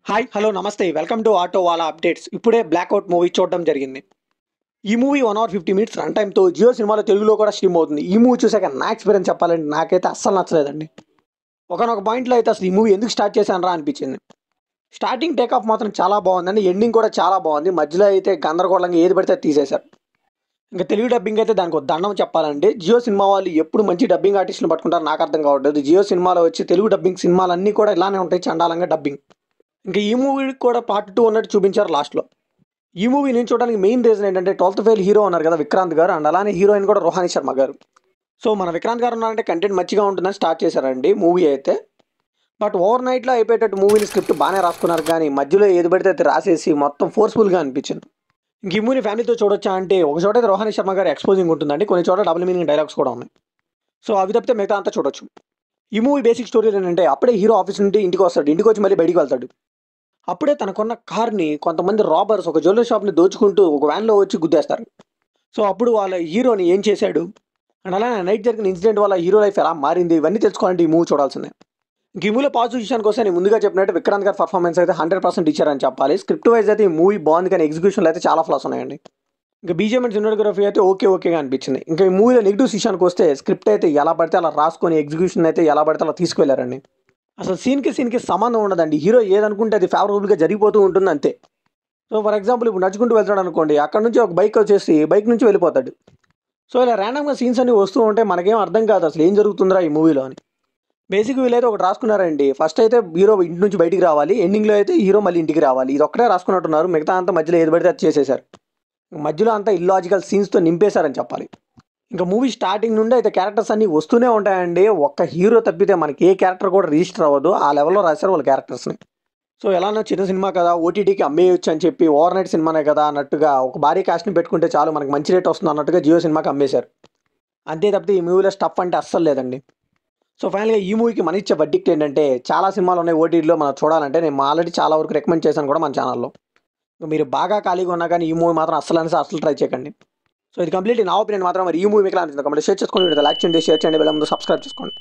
Hi hello నమస్తే welcome to auto wala updates. ఇప్పుడే blackout movie చూడడం జరిగింది. ఈ మూవీ 1 hour 50 minutes రన్ టైమ్తో జియో సినిమాలో తెలుగులో కూడా స్ట్రీమ్ అవుతుంది. ఈ మూవీ చూసాక నా ఎక్స్పీరియన్స్ చెప్పాలంటే నాకైతే అస్సలు నచ్చలేదండి. ఒకనొక పాయింట్లో అయితే అసలు ఈ మూవీ ఎందుకు స్టార్ట్ చేశానరా అనిపించింది. స్టార్టింగ్ టేక్ ఆఫ్ మాత్రం చాలా బాగుందండి. ఎండింగ్ కూడా చాలా బాగుంది. మధ్యలో అయితే గందరగోళంగా ఏది పడితే అది తీసేశారు. ఇంకా తెలుగు డబ్బింగ్ అయితే దానికి ఒక దండం చెప్పాలండి. జియో సినిమా వాళ్ళు ఎప్పుడు మంచి డబ్బింగ్ ఆర్టిస్టులు పట్టుకుంటారు నాకు అర్థం కావట్లేదు. జియో సినిమాలో వచ్చి తెలుగు డబ్బింగ్ సినిమాలన్నీ కూడా ఇలానే ఉంటాయి, చండాలంగా డబ్బింగ్. ఇంకా ఈ మూవీకి కూడా పార్ట్ 2 ఉన్నట్టు చూపించారు లాస్ట్లో. ఈ మూవీ నేను చూడడానికి మెయిన్ రీజన్ ఏంటంటే 12th ఫెయిల్ హీరో ఉన్నారు కదా విక్రాంత్ గారు, అండ్ అలానే హీరోయిన్ కూడా రోహాని శర్మ గారు. సో మన విక్రాంత్ గారు ఉన్నారంటే కంటెంట్ మంచిగా ఉంటుందని స్టార్ట్ చేశారండి మూవీ అయితే. బట్ ఓవర్ నైట్లో అయిపోయేటట్టు మూవీని స్క్రిప్ట్ బాగానే రాసుకున్నారు, కానీ మధ్యలో ఏది పడితే అది రాసేసి మొత్తం ఫోర్స్ఫుల్గా అనిపించింది. ఇంక ఈ మూవీ ఫ్యామిలీతో చూడొచ్చా అంటే ఒక చోట అయితే రోహాని శర్మ గారు ఎక్స్పోజింగ్ ఉంటుందండి, కొన్ని చోట డబుల్ మీనింగ్ డైలాగ్స్ కూడా ఉన్నాయి. సో అవి తప్పితే మిగతా అంతా చూడొచ్చు. ఈ మూవీ బేసిక్ స్టోరీ ఏంటంటే అప్పుడే హీరో ఆఫీస్ నుండి ఇంటికి వస్తాడు, ఇంటికి వచ్చి మళ్ళీ బయటికి వెళ్తాడు. అప్పుడే తనకున్న కార్ని కొంతమంది రాబర్స్ ఒక జ్యువెలరీ షాప్ని దోచుకుంటూ ఒక వ్యాన్లో వచ్చి గుద్దేస్తారు. సో అప్పుడు వాళ్ళ హీరోని ఏం చేశాడు అండ్ అలానే నైట్ జరిగిన ఇన్సిడెంట్ వల్ల హీరో లైఫ్ ఎలా మారింది, ఇవన్నీ తెలుసుకోవాలంటే ఈ మూవీ చూడాల్సిందే. ఇంక ఈ మూవీలో పాజిటివ్ విషయానికి వస్తే నేను ముందుగా చెప్పినట్టు విక్రాంత్ గారి పర్ఫార్మెన్స్ అయితే 100% ఇచ్చారని చెప్పాలి. స్క్రిప్ట్ వైజ్ అయితే ఈ మూవీ బాగుంది, కానీ ఎగ్జిక్యూషన్లో అయితే చాలా ఫ్లాస్ ఉన్నాయండి. ఇంకా బీజిఎం అండ్ సినిమాటోగ్రఫీ అయితే ఓకేగా అనిపించింది. ఇంకా ఈ మూవీలో నెగిటివ్స్ విషయానికి వస్తే స్క్రిప్ట్ అయితే ఎలా పడితే అలా రాసుకొని ఎగ్జిక్యూషన్ అయితే ఎలా పడితే అలా తీసుకువెళ్ళారండి. అసలు సీన్కి సంబంధం ఉండదండి. హీరో ఏదనుకుంటే అది ఫేవరబుల్గా జరిగిపోతూ ఉంటుంది అంతే. సో ఫర్ ఎగ్జాంపుల్ ఇప్పుడు నడుచుకుంటూ వెళ్తాడు అనుకోండి, అక్కడ నుంచి ఒక బైక్ వచ్చేసి బైక్ నుంచి వెళ్ళిపోతాడు. సో ఇలా ర్యాండమ్గా సీన్స్ అన్ని వస్తూ ఉంటే మనకేం అర్థం కాదు అసలు ఏం జరుగుతుందిరా ఈ మూవీలో అని. బేసిక్ వీళ్ళైతే ఒకటి రాసుకున్నారండి. ఫస్ట్ అయితే హీరో ఇంటి నుంచి బయటికి రావాలి, ఎండింగ్లో అయితే హీరో మళ్ళీ ఇంటికి రావాలి. ఇది ఒక్కటే రాసుకున్నట్టున్నారు, మిగతా అంతా మధ్యలో ఏది పడితే అది చేసేశారు. మధ్యలో అంతా ఇల్లాజికల్ సీన్స్తో నింపేశారని చెప్పాలి. ఇంకా మూవీ స్టార్టింగ్ నుండి అయితే క్యారెక్టర్స్ అన్నీ వస్తూనే ఉంటాయండి. ఒక్క హీరో తప్పితే మనకి ఏ క్యారెక్టర్ కూడా రిజిస్టర్ అవ్వదు, ఆ లెవెల్లో రాశారు వాళ్ళ క్యారెక్టర్స్ని. సో ఎలానో చిన్న సినిమా కదా, ఓటీటీకి అమ్మేయొచ్చు అని చెప్పి ఓవర్ నైట్ సినిమానే కదా అన్నట్టుగా ఒక భారీ కాస్ట్ని పెట్టుకుంటే చాలు మనకి మంచి రేట్ వస్తుంది అన్నట్టుగా జియో సినిమాకి అమ్మేశారు. అంతే తప్పితే ఈ మూవీలో స్టఫ్ అంటే అస్సలు లేదండి. సో ఫైనల్గా ఈ మూవీకి మన ఇచ్చే వర్డిక్ట్ ఏంటంటే, చాలా సినిమాలు ఉన్నాయి ఓటీటీలో మనం చూడాలంటే, నేను ఆల్రెడీ చాలా వరకు రికమెండ్ చేశాను కూడా మన ఛానల్లో. మీరు బాగా ఖాళీగా ఉన్నా కానీ ఈ మూవీ మాత్రం అస్సలు ట్రై చేయకండి. సో ఇది కంప్లీట్ నా ఒపీనియన్ మాత్రం. మరి ఈ మూవీ మీకు అనిపిస్తుంది కాబట్టి షేర్ చేసుకోండి, లైక్ చేయండి, షేర్ చేయండి, వెళ్ళే ముందు సబ్స్క్రైబ్ చేసుకోండి.